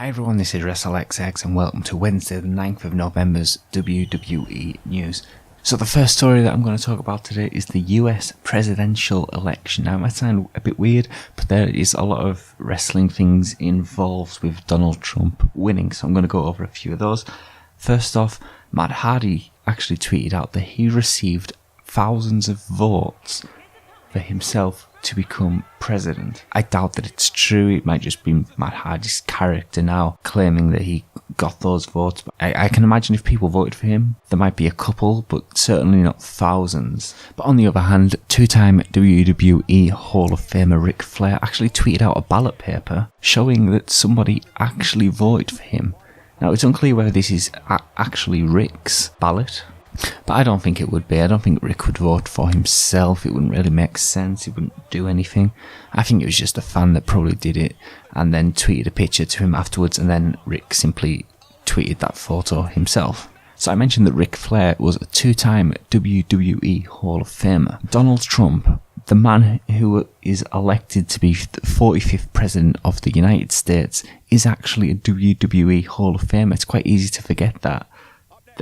Hi everyone, this is WrestleXX and welcome to Wednesday the 9th of November's WWE news. So the first story that I'm going to talk about today is the US presidential election. Now it might sound a bit weird, but there is a lot of wrestling things involved with Donald Trump winning, so I'm going to go over a few of those. First off, Matt Hardy actually tweeted out that he received thousands of votes for himself to become president. I doubt that it's true. It might just be Matt Hardy's character now claiming that he got those votes. But I can imagine if people voted for him, there might be a couple, but certainly not thousands. But on the other hand, two-time WWE Hall of Famer Ric Flair actually tweeted out a ballot paper showing that somebody actually voted for him. Now it's unclear whether this is actually Ric's ballot, but I don't think it would be. I don't think Ric would vote for himself. It wouldn't really make sense. It wouldn't do anything. I think it was just a fan that probably did it and then tweeted a picture to him afterwards, and then Ric simply tweeted that photo himself. So I mentioned that Ric Flair was a two-time WWE Hall of Famer. Donald Trump, the man who is elected to be the 45th President of the United States, is actually a WWE Hall of Famer. It's quite easy to forget that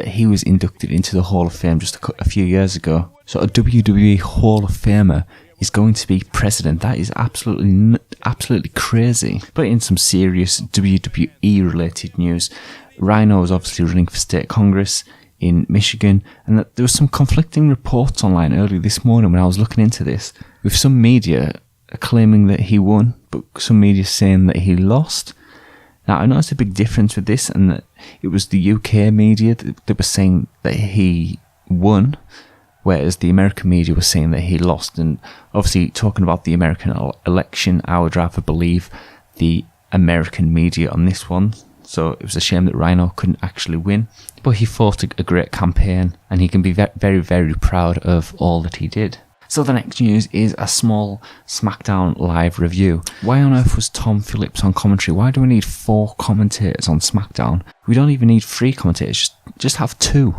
he was inducted into the Hall of Fame just a few years ago. So a WWE Hall of Famer is going to be president. That is absolutely crazy. But in some serious WWE related news, Rhino was obviously running for state congress in Michigan, and there was some conflicting reports online early this morning when I was looking into this, with some media claiming that he won, but some media saying that he lost. Now, I noticed a big difference with this, and that it was the UK media that was saying that he won, whereas the American media was saying that he lost. And obviously, talking about the American election, I would rather believe the American media on this one. So it was a shame that Rhino couldn't actually win, but he fought a great campaign, and he can be very, very proud of all that he did. So the next news is a small SmackDown live review. Why on earth was Tom Phillips on commentary? Why do we need 4 commentators on SmackDown? We don't even need 3 commentators, just have 2.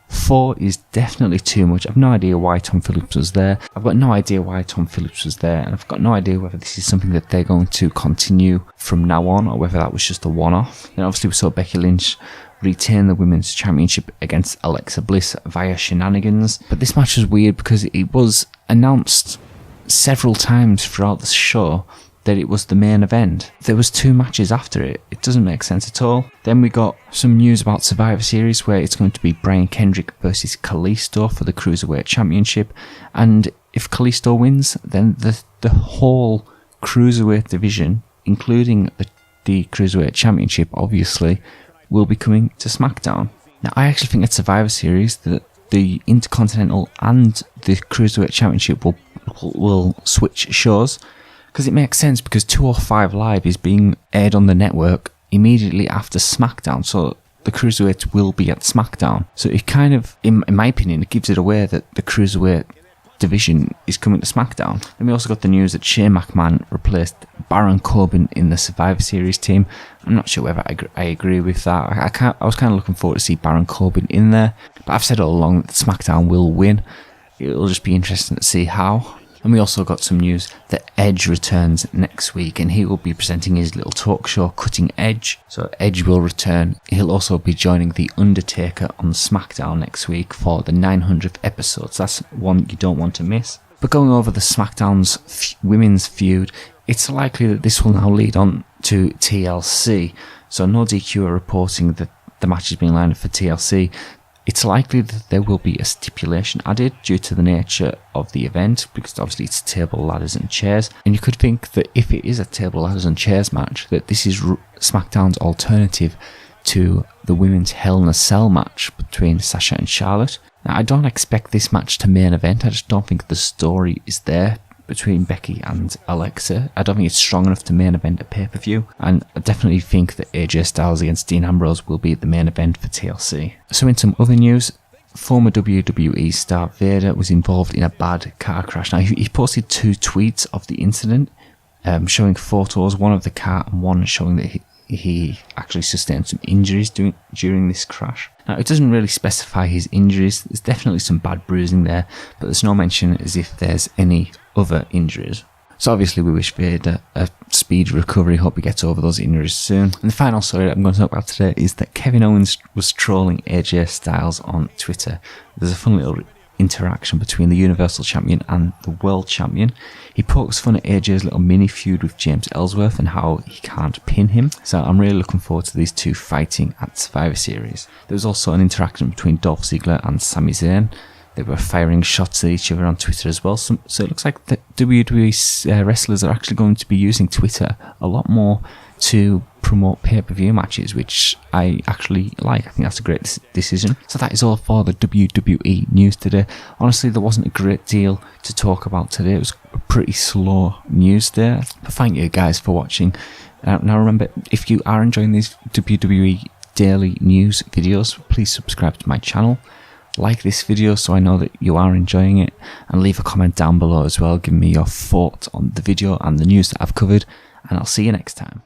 4 is definitely too much. I've no idea why Tom Phillips was there. I've got no idea why Tom Phillips was there, and I've got no idea whether this is something that they're going to continue from now on, or whether that was just a one-off. And obviously we saw Becky Lynch retain the Women's Championship against Alexa Bliss via shenanigans. But this match was weird because it was announced several times throughout the show that it was the main event. There was 2 matches after it. It doesn't make sense at all. Then we got some news about Survivor Series, where it's going to be Brian Kendrick versus Kalisto for the Cruiserweight Championship. And if Kalisto wins, then the whole Cruiserweight division, including the Cruiserweight Championship, obviously, will be coming to SmackDown. Now, I actually think at Survivor Series that the Intercontinental and the Cruiserweight Championship will switch shows, because it makes sense, because 205 Live is being aired on the network immediately after SmackDown, so the Cruiserweight will be at SmackDown. So it kind of, in my opinion, it gives it away that the Cruiserweight division is coming to SmackDown. Then we also got the news that Shane McMahon replaced Baron Corbin in the Survivor Series team. I'm not sure whether I agree with that. I was kind of looking forward to see Baron Corbin in there, but I've said all along that SmackDown will win. It'll just be interesting to see how. And we also got some news that Edge returns next week, and he will be presenting his little talk show, Cutting Edge. So Edge will return. He'll also be joining The Undertaker on SmackDown next week for the 900th episode. So that's one you don't want to miss. But going over the SmackDown's women's feud, it's likely that this will now lead on to TLC. So No DQ are reporting that the match is being lined up for TLC. It's likely that there will be a stipulation added due to the nature of the event, because obviously it's table, ladders and chairs. And you could think that if it is a table, ladders and chairs match, that this is SmackDown's alternative to the women's Hell in a Cell match between Sasha and Charlotte. Now, I don't expect this match to main event. I just don't think the story is there between Becky and Alexa. I don't think it's strong enough to main event a pay-per-view, and I definitely think that AJ Styles against Dean Ambrose will be at the main event for TLC. So in some other news, former WWE star Vadar was involved in a bad car crash. Now, he posted 2 tweets of the incident, showing photos, one of the car and one showing that he actually sustained some injuries during this crash. Now, it doesn't really specify his injuries. There's definitely some bad bruising there, but there's no mention as if there's any other injuries. So obviously we wish Vadar a speedy recovery, hope he gets over those injuries soon. And the final story that I'm going to talk about today is that Kevin Owens was trolling AJ Styles on Twitter. There's a fun little interaction between the Universal Champion and the World Champion. He pokes fun at AJ's little mini feud with James Ellsworth and how he can't pin him. So I'm really looking forward to these two fighting at Survivor Series. There was also an interaction between Dolph Ziggler and Sami Zayn. They were firing shots at each other on Twitter as well. So it looks like the WWE wrestlers are actually going to be using Twitter a lot more to promote pay-per-view matches, which I actually like. I think that's a great decision. So that is all for the WWE news today. Honestly, there wasn't a great deal to talk about today. It was a pretty slow news day. But thank you guys for watching. Now remember, if you are enjoying these WWE daily news videos, please subscribe to my channel. Like this video so I know that you are enjoying it, and leave a comment down below as well, giving me your thoughts on the video and the news that I've covered, and I'll see you next time.